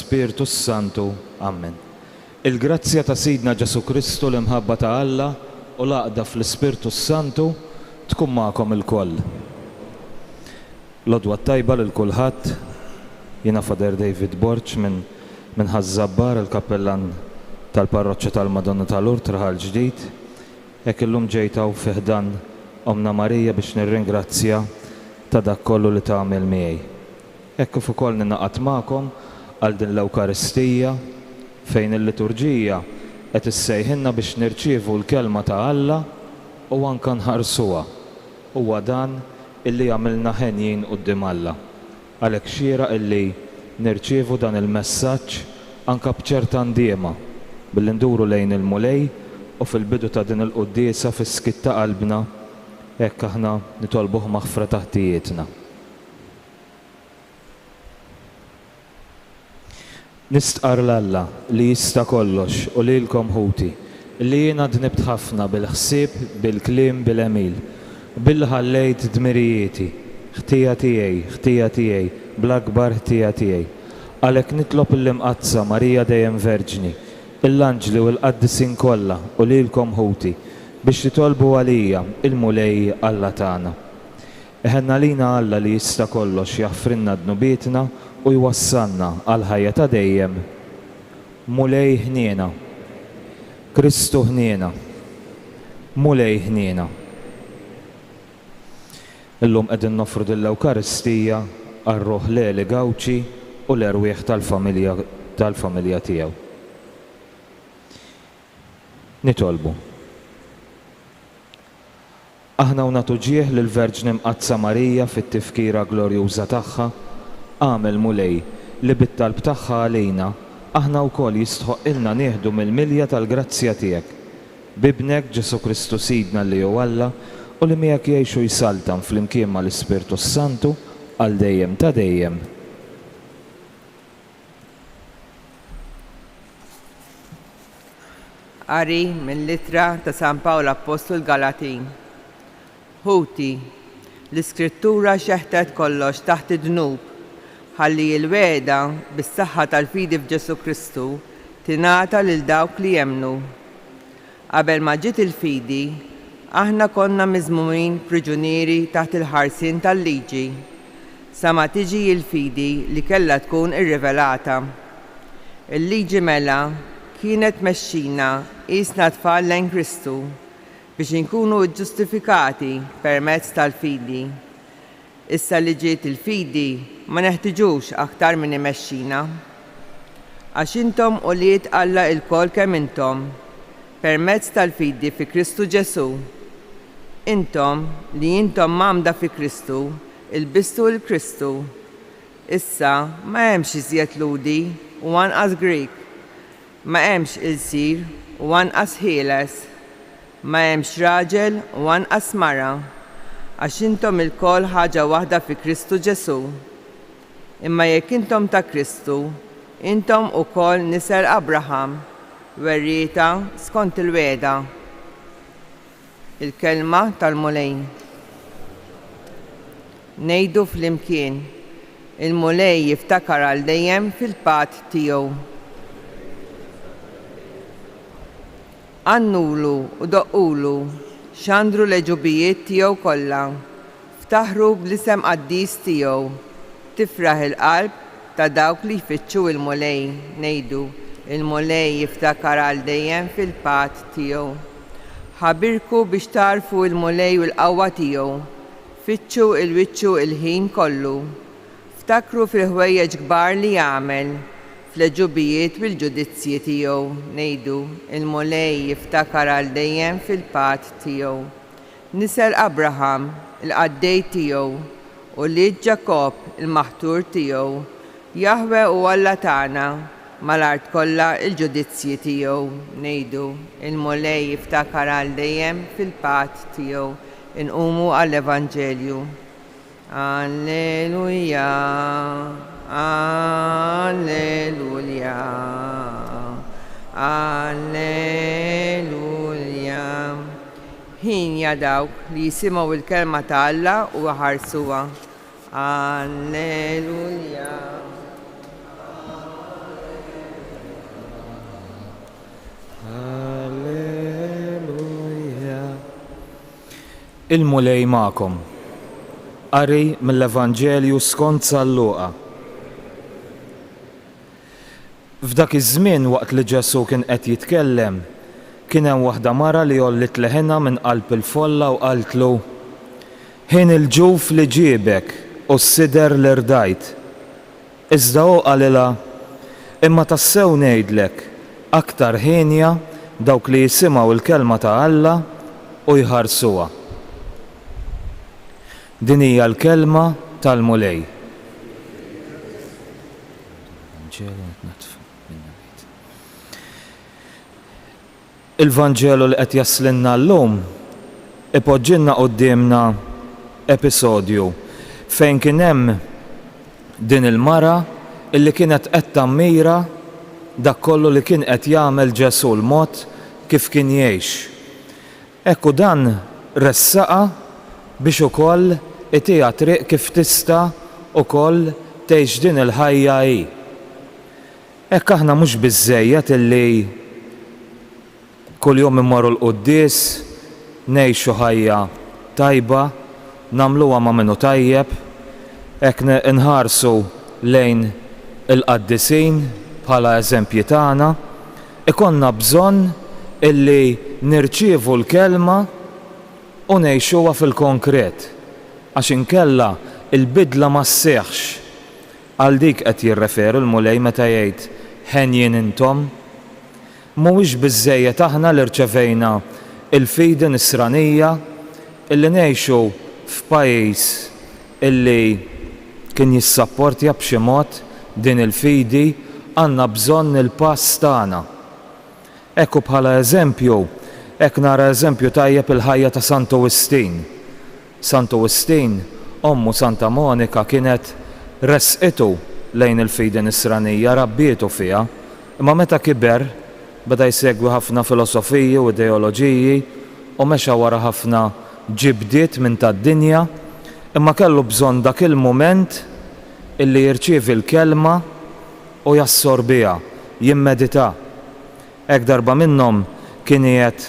tal-Spiritu Santu. Amen. Il-grazzja ta' Sidna Ġesu Kristu l-imħabba ta' Alla u l-għaqda fl-Spiritu Santu tkun magħkom il-koll. L-odwa tajba lil kulħadd, jiena Fader David Borċ minn Ħażabbar, il-kappellan tal-parroċċja tal-Madonna tal-Urt Raħal Ġdid. Hekk illum ġejtaw fi ħdan Omna Marija biex nirringrazzja ta' dak kollu li tagħmel miegħi. Hekk kif ukoll ninaqat magħkom għal din l-Ewkaristija fejn il-liturġija qed issejħilna biex nirċievu l-kelma ta' Alla u anke nħarsuha. Huwa dan illi għamilna ħenjin quddiem Alla. Għalhekk xieraq illi nirċievu dan il-messaġġ anke b'ċerta ndiema billi nduru lejn il-mulej u fil-bidu ta' din il-quddiesa fis-skit ta' qalbna hekk aħna nitolbuh maħfra taħtijietna. Nistqar l-Alla li jista' kollox u lilkom ħuti li jiena dnibt ħafna bil-ħsieb, bil-kliem, bil-emil, billi ħallejt dmirijieti, ħtija tiegħi, bl-akbar ħtija tiegħi. Għalhekk nitlob l-imqazza Marija dejjem Verġni, l-anġli u l-qaddisin kollha u lilkom ħuti biex titolbu għalija il-mulej Alla tagħna. Eħenna lina Alla li jista' kollox jaħfrinna dnubietna u jwassalna għal ħajja ta' dejjem. Mulej ħniena, Kristu ħniena, mulej ħniena. Illum qegħdin nofru l-Ewkaristija għar-Ruħ Leli Gawċi u l-erwieħ tal-familja tiegħu. Nitolbu. Aħna u nagħtu ġieħ lill-Verġni Mqazza Marija fit-tifkira glorjuża tagħha għamel mulej li bit-talb tagħha għalina aħna wkoll jistħoq ilna nieħdu mill-milja tal-grazzja tiegħek. Bibnek Ġesu Kristu Sidna li hu Alla u li miegħek jgħixu jsaltan flimkien mal-Ispirtu Santu għal dejjem ta' dejjem. Qari mill-Littra ta' San Pawl Apostol Galatin. Ħuti, l-Iskrittura xeħtet kollox taħt id-dnub ħalli l-weda bis-saħħa tal-fidi f'Ġesu Kristu tingħata lil dawk li jemmnu. Qabel ma ġiet il-fidi, aħna konna miżmumin priġunieri taħt il-ħarsien tal-liġi, sa ma tiġi l-fidi li kellha tkun irrivelata. Il-liġi mela kienet mexxina qisna tfal lejn Kristu biex inkunu ġustifikati permezz tal-fidi. Issa li ġiet il-fidi ma neħtiġux aktar minn imexxina. Għax intom ulied Alla il-kol kemm intom permezz tal-fidi fi Kristu Ġesu. Intom li intom mamda fi Kristu ilbistu l-Kristu. Issa ma hemmx iżjed ludi u anqas Grik, ma hemmx il-sir u anqas ħieles, ma hemmx raġel u anqas mara, għax intom il-kol ħaġa waħda fi Kristu Ġesu. Imma jekk intom ta' Kristu, intom ukoll nisel Abraham, werrieta skont il-weda. Il-kelma tal-mulej. Ngħidu flimkien, il-mulej jiftakar għal dejjem fil-pat tiegħu. Għannulu u doqqulu xandru l-ġubijiet tiegħu kollha, ftaħru bl-isem qaddis tiegħu, tifraħ il-qalb ta' dawk li jfittxu il-mulej. Ngħidu, il-mulej jiftakar għal dejjem fil-pat tiegħu. Ħabirku biex tarfu il-mulej u l-qawwa tiegħu, fittxu il-wiċċu il-ħin kollu, ftakru fil-ħwejjeġ kbar li jagħmel, fl-ġubijiet bil-ġudizzji tiegħu. Ngħidu, il-mulej jiftakar għal dejjem fil-pat tiegħu. Nisel Abraham, il-qaddej tiegħu, u lied Ġakob, il-maħtur tiegħu, Jahwe u Alla tagħna, mal-art kollha il-ġudizzji tiegħu. Ngħidu, il-mulej jiftakar għal dejjem fil-pat tiegħu. Inqumu għall-Evanġelju. Alleluja. Alleluja, alleluja. Ħin ja dawk li jisimgħu il-kelma ta' Alla u ħarsuha. Alleluja. Il-mulej ma'kom. Qari mill-Evanġelju skont San Luqa. F'dak iż-żmien waqt li Ġesu kien qed jitkellem, kien hemm waħda mara li jollit leħenha minn qalb il-folla u qaltlu: Ħin il-ġuf li ġiebek u s-sider li rdajt. Iżda hu qalilha: Imma tassew ngħidlek, aktar ħinja dawk li jisimgħu l-kelma ta' Alla u jħarsuha. Din hija l-kelma tal-mulej. Il-Vanġelu li qed jaslinna llum ipoġġilna qudiemna episodju fejn kien hemm din il-mara illi kienet qed tammira dak kollu li kien qed jagħmel Ġesu l-mod kif kien jgħix. Ekku dan ressaqa biex ukoll itija triq kif tista' ukoll tgħix din il-ħajja hi. Hekk aħna mhux biżżejjed illi kuljum immorru l-quddies, ngħixu ħajja tajba, nagħmluha ma' minnu tajjeb, hekk inħarsu lejn il-qaddisin bħala eżempji tagħna, ikonna bżonn illi nirċievu l-kelma u ngħixuha fil-konkret. Għax inkella il-bidla ma sseħħx. Għal dik qed jirreferu l-mulej meta jgħid ħenjin intom. Mhuwiex biżżejjed aħna li rċevejna il-fidi nisranija illi ngħixu f'pajjiż illi kien jissapportja b'xi mod din il-fidi, għandna bżonn il-pass tagħna. Ekku bħala eżempju, hekk nara eżempju tajjeb il-ħajja ta' Sant Wistin. Sant Wistin, ommu Santa Monika kienet resqitu lejn il-fidi nisranija, rabbietu fiha, imma meta kiber beda jsegwi ħafna filosofiji u ideoloġiji u mexa wara ħafna ġibdiet minn tad-dinja, imma kellu bżonn dak il-mument illi jirċievi l-kelma u jassorbiha, jimmedita. Hekk darba minnhom kien qiegħed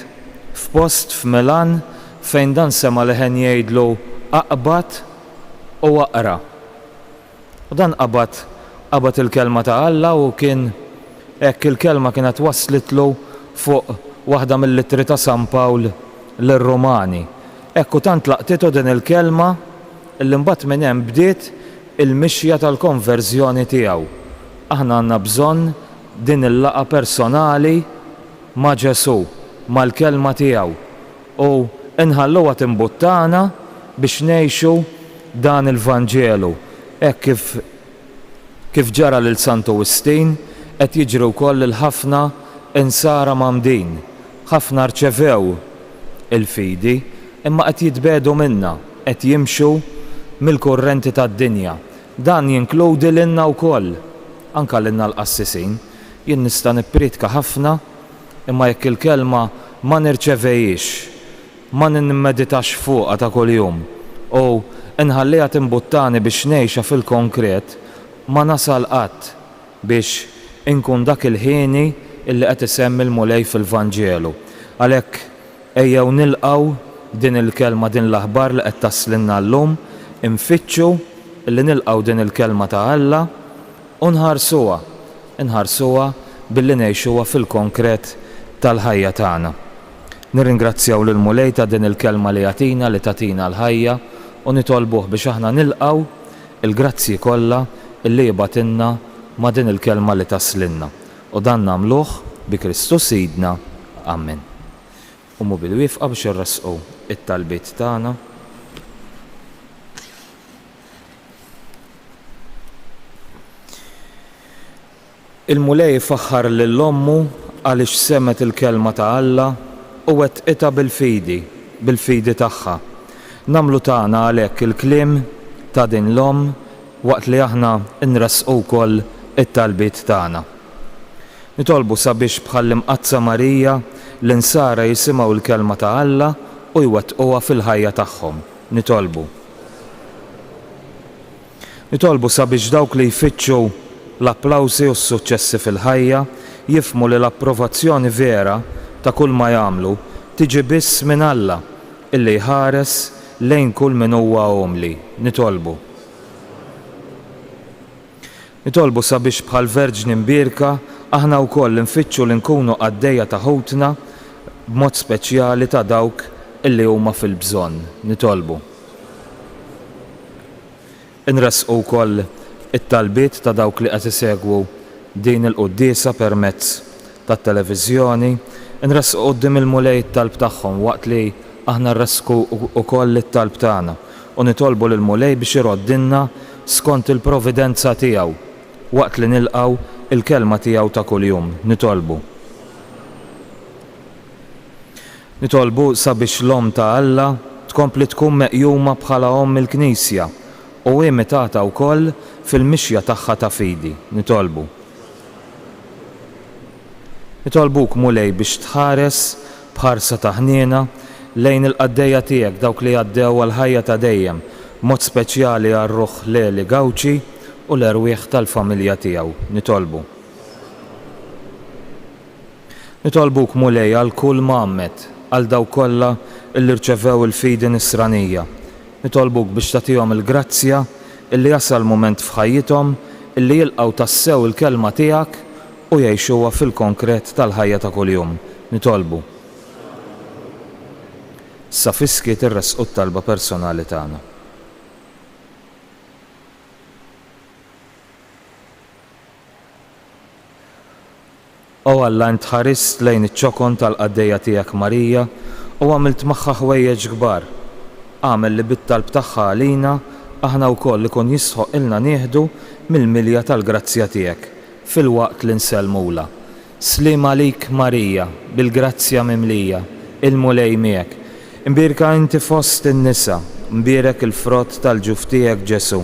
f'post f'Milan fejn dan sema leħen jgħidlu aqbad u aqra. U dan qabad il-kelma ta' Alla u kien hekk il-kelma kienet waslitlu fuq waħda mill-littri ta' San Pawl lir-Rumani. Hekk u tant laqtitu din il-kelma illi mbagħad minn hemm bdiet il-mixja tal-konverżjoni tiegħu. Aħna għandna bżonn din il-laqa personali ma' Ġesu, mal-kelma tiegħu u inħalluha timbuttana biex ngħixu dan il-Vanġelu. Hekk kif ġara lil Sant Wistin qed jiġri wkoll il-ħafna insara mamdin. Ħafna rċevew il-fidi imma qed jitbedu minnha, qed jimxu mill-kurrenti tad-dinja. Dan jinkludi lilna wkoll, anke lilna l-qassisin. Jien nista' nippritka ħafna imma jekk il-kelma ma nirċevejix, ma nimmeditax fuqha ta' kuljum u inħalliha timbuttani biex ngħixha fil-konkret, ma nasal qatt biex inkun dak il-ħieni illi qed isemmi l-mulej fil-Vanġelu. Għalhekk ejjew nilqgħu din il-kelma, din l-aħbar li qed taslinna llum, infittxu illi nilqgħu din il-kelma ta' Alla u nħarsuha billi ngħixuha fil-konkret tal-ħajja tagħna. Nirringrazzjaw lil mulej ta' din il-kelma li jagħtina li tagħtina l-ħajja u nitolbuh biex aħna nilqgħu il-grazzi kollha illi jibatilna ma' din il-kelma li taslinna. U dan nagħmluh bi Kristus Sidna. Amen. Umu bil-wifqa biex irresqu it-talbiet tagħna. Il-mulej faħħar lill-ommu għaliex semet il-kelma ta' Alla u wettqitha bil-fidi tagħha. Nagħmlu tagħna għalhekk il-kliem ta' din l-omm waqt li aħna nresqu wkoll it-talbiet tagħna. Nitolbu sabiex bħall-imqazza Marija l-insara jisimgħu l-kelma ta' Alla u jwettquha fil-ħajja tagħhom. Nitolbu sabiex dawk li jfittxu l-applawsi u s-suċċessi fil-ħajja jifhmu li l-approvazzjoni vera ta' kull ma jagħmlu tiġi biss minn Alla illi jħares lejn kull min huwa omli. Nitolbu. Nitolbu sabiex bħal verġni mbirka aħna wkoll nfittxu li nkunu għaddejja ta' ħutna b'mod speċjali ta' dawk illi huma fil-bżonn. Nitolbu. Inresqu wkoll it-talbiet ta' dawk li qed isegwu din il-quddiesa permezz tat-televiżjoni, inresqu quddiem il-mulej it-talb tagħhom waqt li aħna nresqu wkoll it-talb tagħna u nitolbu lill-mulej biex iroddilna skont il-providenza tiegħu waqt li nilqgħu il-kelma tiegħu ta' kuljum. Nitolbu. Nitolbu sabiex l-om ta' Alla tkompli tkun meqjuma bħala om il-Knisja u imitata wkoll fil-mixja tagħha ta' fidi. Nitolbu. Nitolbuk mulej biex tħares bħarsa ta' ħniena lejn il-qaddejja tiegħek dawk li għaddew għal-ħajja ta' dejjem, mod speċjali għar-ruħ Leli Gawċi u l-erwieħ tal-familja tiegħu. Nitolbu. Nitolbuk mulej għal kull Muhammed, għal dawk kollha illi rċevew il-fidi nisranija. Nitolbuk biex tagħtihom il-grazzja illi jasal mument f'ħajjithom illi jilqgħu tassew il-kelma tiegħek u jgħixuha fil-konkret tal-ħajja ta' kuljum. Nitolbu. Sa fiskiet irresqu t-talba personali tagħna. O Alla int ħarist lejn iċ-ċokon tal-qaddejja tiegħek Marija u għamilt magħha ħwejjeġ kbar. Għamel li bit-talb tagħha għalina aħna wkoll ikun jisħoq ilna nieħdu mill-milja tal-grazzja tiegħek fil-waqt li nsellmula. Sliem għalik Marija, bil-grazzja mimlija, il-mulej miegħek. Imbirka inti fost in-nisa, mbierek il-frott tal-ġuf tiegħek Ġesu.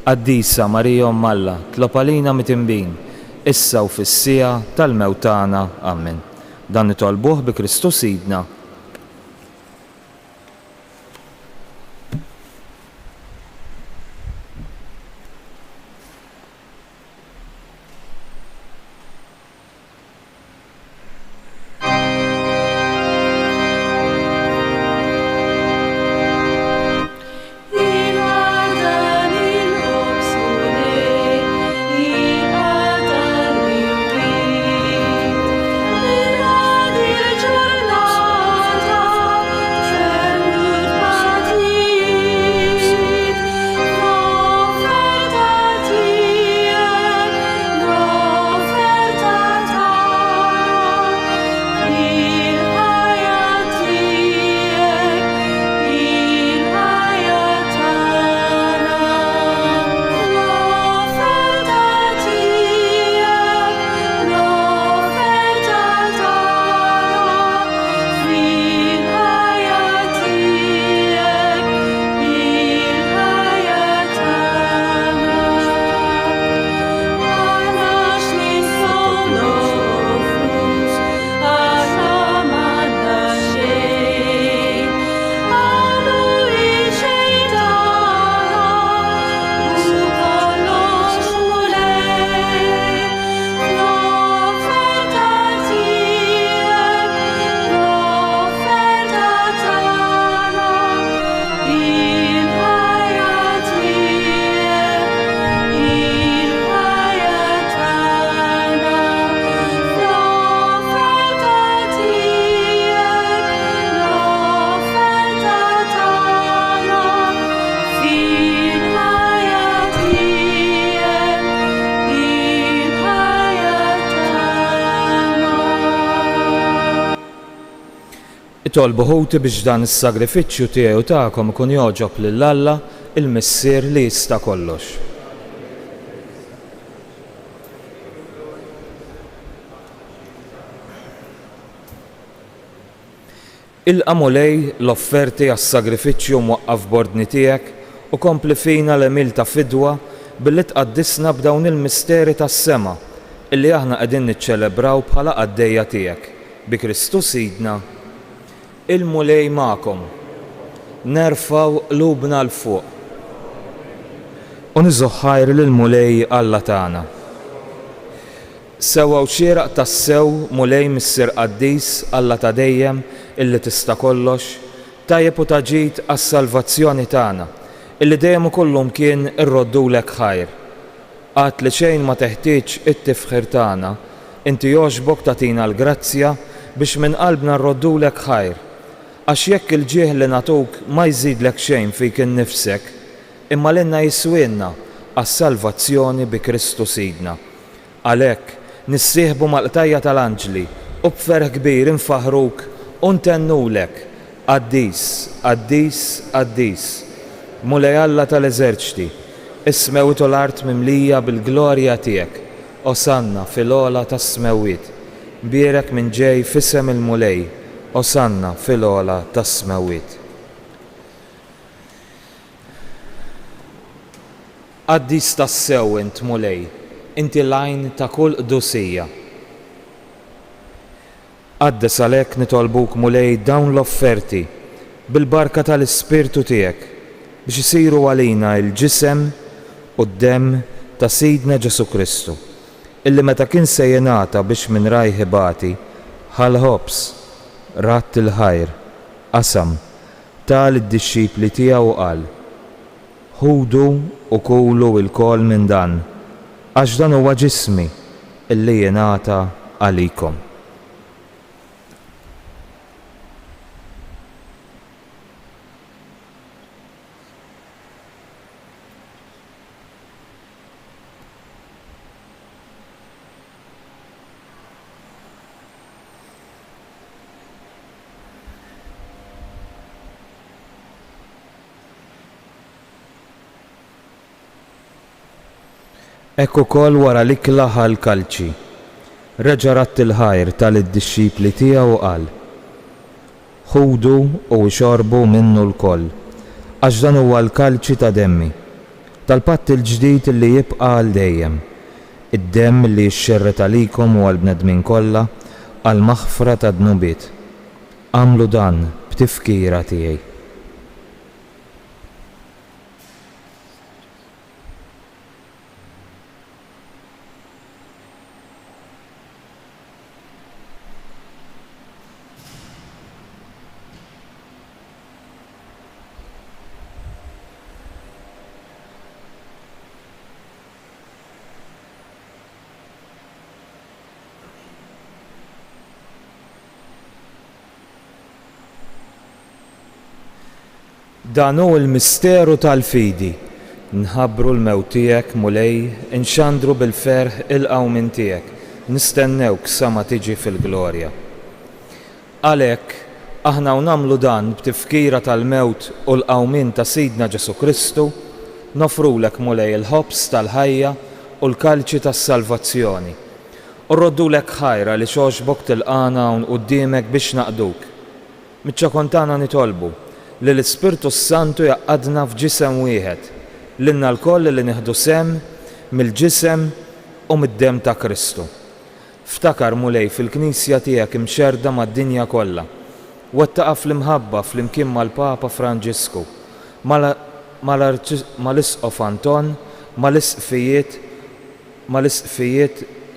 Qaddisa Marija Omm Alla, tlob għalina mitinbin, issa u fis-sija tal-mewt tagħna. Amen. Dan nitolbuh bi Kristus Sidna. Itolbu ħuti biex dan is-sagrifiċċju tiegħu tagħkom ikun jogħġob lil Alla il-Missier li jista' kollox. Ilqa' mulej l-offerti għas-sagrifiċċju mwaqqaf b'ordni tiegħek u kompli fina l-emil ta' fidwa billi tqaddisna b'dawn il-misteri tas-sema illi aħna qegħdin niċċelebraw bħala qaddejja tiegħek. Bi Kristus Sidna. Il-mulej magħkom. Nerfaw qlubna l fuq. U niżoħħajr lill-mulej Alla tagħna. Sewwa xieraq tassew mulej Missier Qaddis Alla ta' dejjem illi tista' kollox, tajjeb u taġid għas-salvazzjoni tagħna, illi dejjem ukollhom kien irroddulek ħajr. Għad li xejn ma teħtieġ it-tifħir tagħna, inti jogħġbok tagħtina l-grazzja biex minn qalbna nroddulek ħajr. Għax jekk il-ġieħ li nagħtuk ma jżidlek xejn fik innifsek, imma lilna jiswienna għas-salvazzjoni bi Kristu Sidna. Għalhekk nissieħbu mal-qtajja tal-anġli u b'ferħ kbir infaħruk u ntennulek Qaddis, Qaddis, Qaddis, mulej Alla tal-eżerċti, is-smewit u l-art mimlija bil-glorja tiegħek, Osanna fil-ola tas-smewit, bierek minn ġej f'isem il-mulej, Osanna fil-ola tas-smewit. Qaddis tas-sew int mulej, inti l-għajn ta' kull qdusija. Qaddes għalhekk nitolbuk mulej dawn l-offerti bil-barka tal-Ispirtu tiegħek biex isiru għalina l-ġisem u d-demm ta' Sidna Ġesu Kristu, illi meta kien se jingħata biex minn rajh ibati ħal-ħobs, ratt il-ħajr, qasam, tal id-dixxipli tiegħu qal: ħudu u kulu l-kol minn dan, għax dan huwa ġismi illi jingħata għalikom. Ekku kol wara l-ikla ħal-kalċi, reġa' ratt il-ħajr tal-iddixxipli tiegħu qal: ħudu u xorbu minnu l-koll, għax dan huwa l-kalċi ta' demmi, tal-patt il-ġdid li jibqa' għal dejjem, id-demm li jxxerret għalikom u għall-bnedmin kollha għal maħfra ta' dnubiet. Għamlu dan b'tifkira tiegħi. Dan hu l-misteru tal-fidi, nħabbru l-mewt tiegħek mulej, inxandru bil-ferħ il-qawmin tiegħek, nistennewk sa ma tiġi fil-glorja. Għalhekk aħna nagħmlu dan b'tifkira tal-mewt u l-qawmin ta' Sidna Ġesu Kristu, nofrulek mulej il-ħobs tal-ħajja u l-kalċi tas-salvazzjoni. U rroddulek ħajra li xogħġbok tilqana hawn quddiemek biex naqduk. Miċ-ċokon tagħna nitolbu li l-Ispirtu Santu jaqadna f'ġisem wieħed, lilna l-koll li nieħdu sem mill-ġisem u mid-demm ta' Kristu. Ftakar mulej fil-Knisja tiegħek imxerda mad-dinja kollha, wettaqa fl-imħabba flimkien mal-Papa Franġisku, mal-Isqof Anton, mal-isqfijiet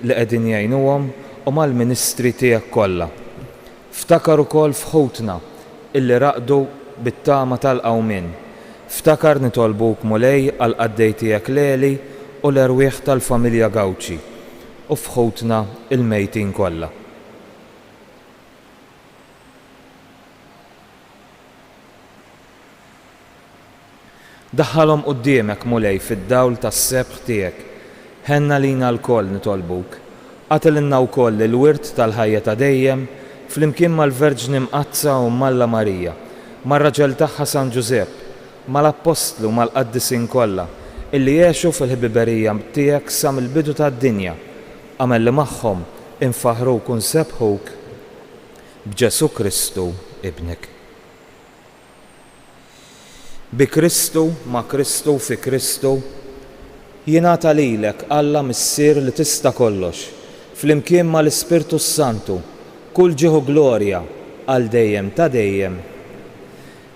li qegħdin jgħinuhom u mal-Ministri tiegħek kollha. Ftakar ukoll f'ħutna illi raqdu bit-tama tal-qawmin. Ftakar nitolbuk mulej għal qaddej tiegħek Leli u l-erwieħ tal-familja Gawċi u fħutna il-mejtin kollha. Daħħalhom quddiemek mulej fid-dawl tas-sebħ tiegħek. Ħenna lina l-koll nitolbuk. Għatilna wkoll il-wirt tal-ħajja ta' dejjem flimkien mal-Verġni Mqazza u Malla Marija, mar-raġel tagħha San Ġusepp, mal-Apostlu mal-qaddisin kollha illi jgħixu fil-ħbiberija tiegħek sa mill-bidu tad-dinja, għamel li magħhom infaħruk u nsebħuk b'Ġesu Kristu ibnek. Bi Kristu, ma' Kristu, fi Kristu, jingħata lilek Alla missier li tista' kollox, flimkien mal-Ispirtu Santu, kull ġieħu glorja għal dejjem ta' dejjem.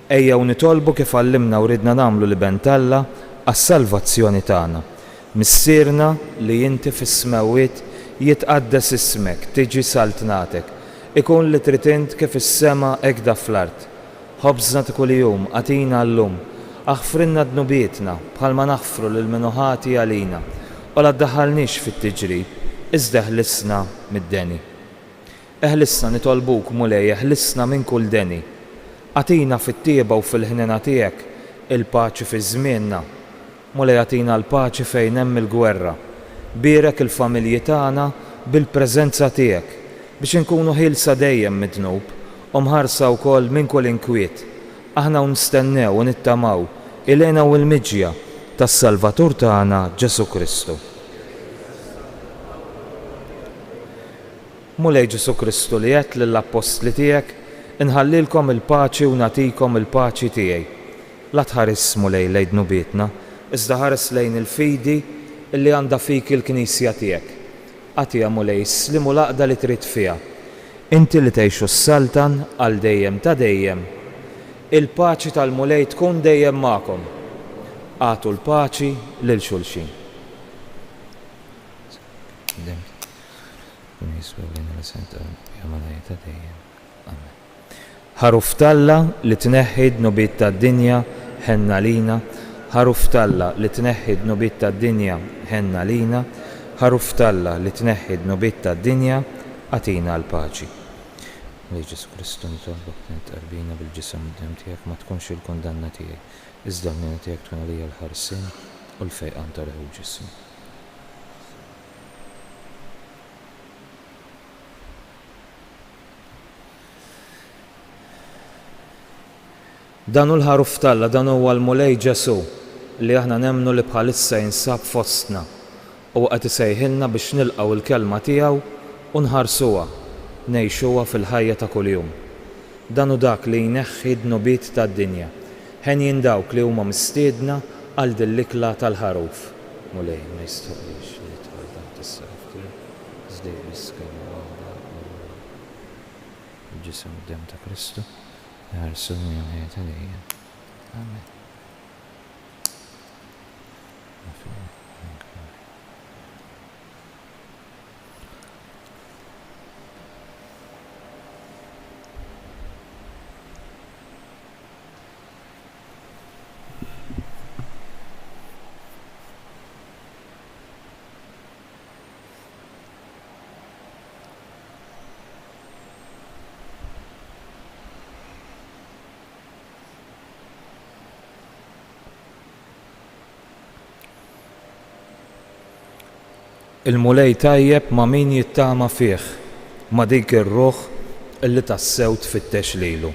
Ejjew nitolbu kif għallimna u ridna nagħmlu li bentalla għas-salvazzjoni tagħna. Missierna li inti fis-smewwiet jitqaddes ismek, tiġi saltnatek, ikun li trid int kif is-sema hekk da fl-art. ħobżna ta' kuljum għatina llum, aħfrinna dnubietna bħalma naħfru lil minuħati għalina, u la ddaħħalniex fit-tiġrib, iżda ħlisna mid-deni. Eħlisna nitolbuk mulej, eħlisna minn kull deni. Għatina fit-tieba u fil-ħnena tiegħek il-paċi fi żmienna. Mulej għatina l-paċi fejn hemm il-gwerra. Bierek il-familji tagħna bil-preżenza tiegħek biex inkunu ħilsa dejjem mid-dnub u mħarsa wkoll minn kull inkwiet. Aħna nistennew u nittamaw ilena u l-miġja tas-Salvatur tagħna Ġesu Kristu. Mulej Ġesu Kristu li qed lill-apostli tiegħek inħallilkom il-paċi u nagħtikom il-paċi tiegħi. La tħares mulej lejn dnubietna, iżda ħares lejn il-fidi illi għandha fik il-Knisja tiegħek. Għatija mulej slimu l-aqda li trid fiha. Inti li tgħixu s-saltan għal dejjem ta' dejjem. Il-paċi tal-mulej tkun dejjem magħkom. Għatu l-paċi lil xulxin. Ħaruf talla li tneħħi dnubiet tad-dinja ħenna lina, ħaruf talla li tneħħi dnubiet tad-dinja ħenna lina, ħaruf talla li tneħħi dnubiet tad-dinja għatina l-paċi. Ġesu Kristu nitolbok nitqarbina bil-ġisem d-dem tiegħek ma tkunx il-kundanna tiegħi, iżda l-nina tiegħek tkun għalija l-ħarsin u l-fejqan tal-ħu ġisem. Dan u l-ħaruf talla, dan huwa l-mulej Ġesu li aħna nemnu li bħalissa jinsab fostna u qed isejħilna biex nilqgħu l-kelma tiegħu u nħarsuha, ngħixuha fil-ħajja ta' kuljum. Dan hu dak li jneħħi d-nubiet tad-dinja. Ħenjin dawk li huma mistiedna għal din l-ikla tal-ħaruf. Mulej ma jistoqlix li tħol taħt is-saqf tiegħu, żdej biskema il-ġisem d-dem ta' Kristu. Ħarsuni għal-ħajja tal-ejja. Amen. Il-mulej tajjeb ma' min jittama fih, ma' dik ir-ruħ illi tassew tfittex lilu.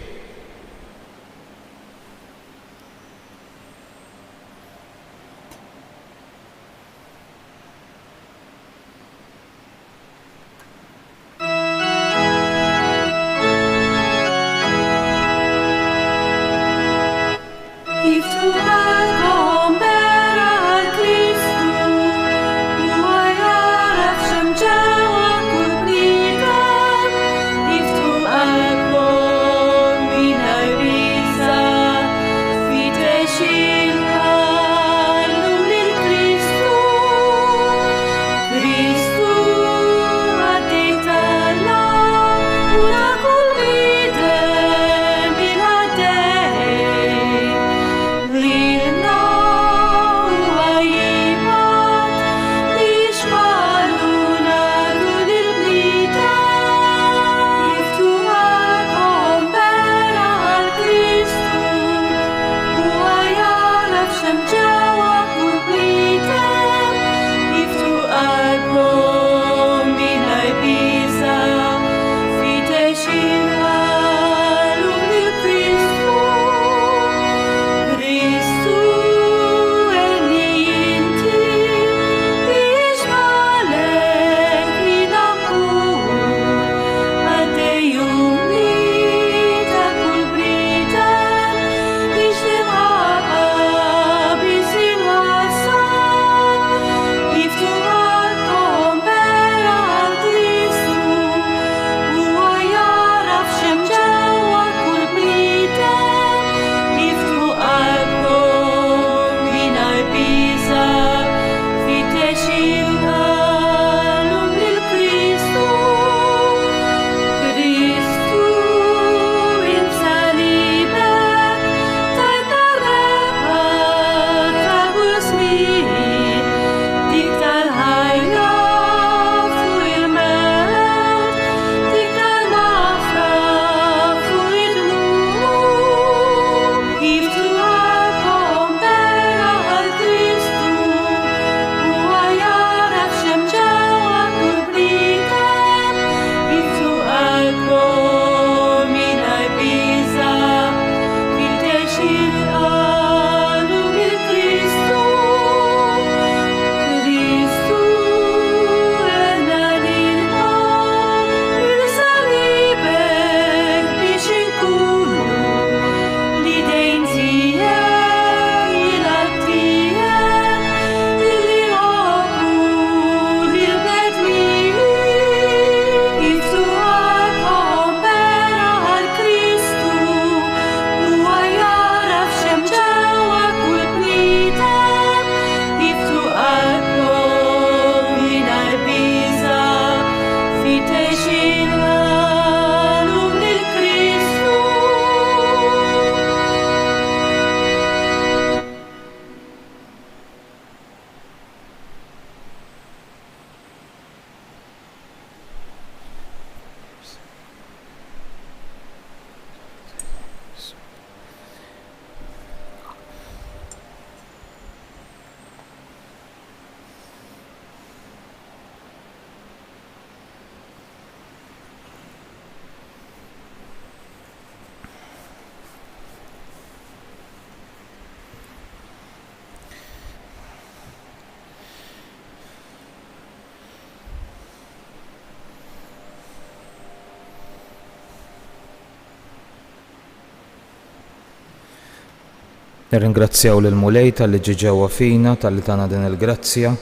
Nirringrazzjaw lil mulej tal-li ġi ġewwa fina, tal-li tana din il-grazzja,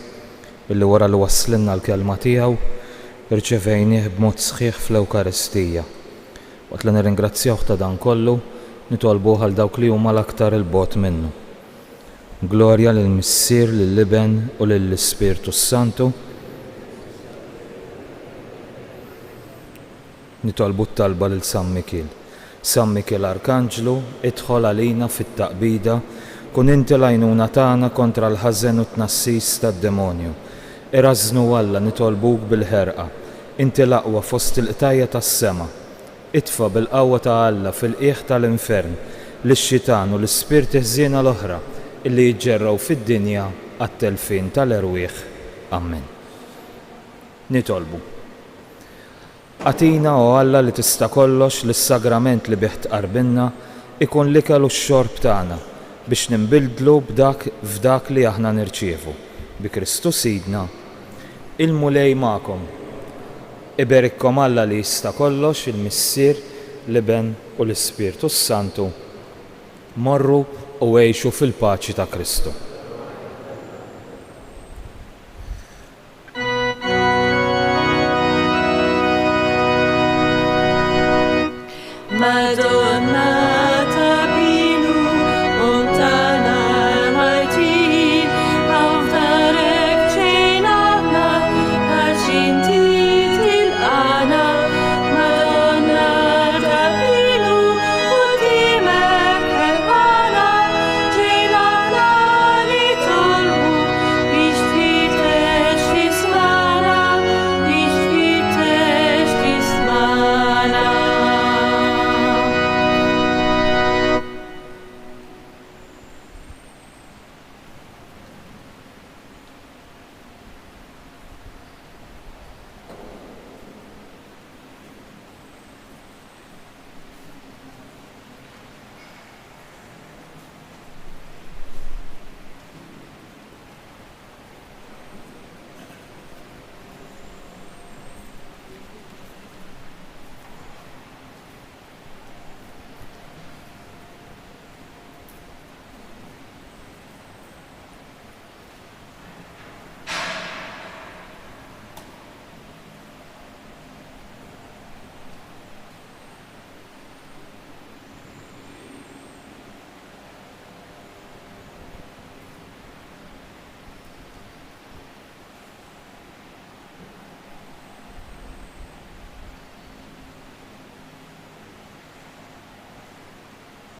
illi wara li waslinna l-kelma tiegħu irċevejnieh b'mod sħiħ fl-Ewkaristija. Waqt li nirringrazzjawh ta' dan kollu, nitolbuh għal dawk li huma l-aktar il-bogħod minnu. Glorja lil Missier, lill-Iben u lill-Ispirtu Santu. Nitolbu t-talba lil San Mikil. San Mikil Arkanġlu, idħol għalina fit-taqbida, kun inti l-għajnuna tagħna kontra l-ħażen u t-nassis tad-demonju. Irażnu Alla nitolbuk bil-ħerqa, inti l-aqwa fost il-qtajja tas-sema. Itfa bil-qawwa ta' Alla fil-qiegħ tal-infern lix-xitan u l-ispirti ħżiena l-oħra illi jiġġerraw fid-dinja għat-telfin tal-erwieħ. Amen. Nitolbu. Għatina o Alla li tista' kollox li s-sagrament li bih tqarbilna ikun l-ikel u x-xorb tagħna biex nimbildlu f'dak li aħna nirċievu. Bi Kristus Sidna, il-mulej magħkom. Iberikkom Alla li jista' kollox, il-Missier, l-Iben u l-Ispirtu Santu. Morru u għejxu fil-paċi ta' Kristu. Madonna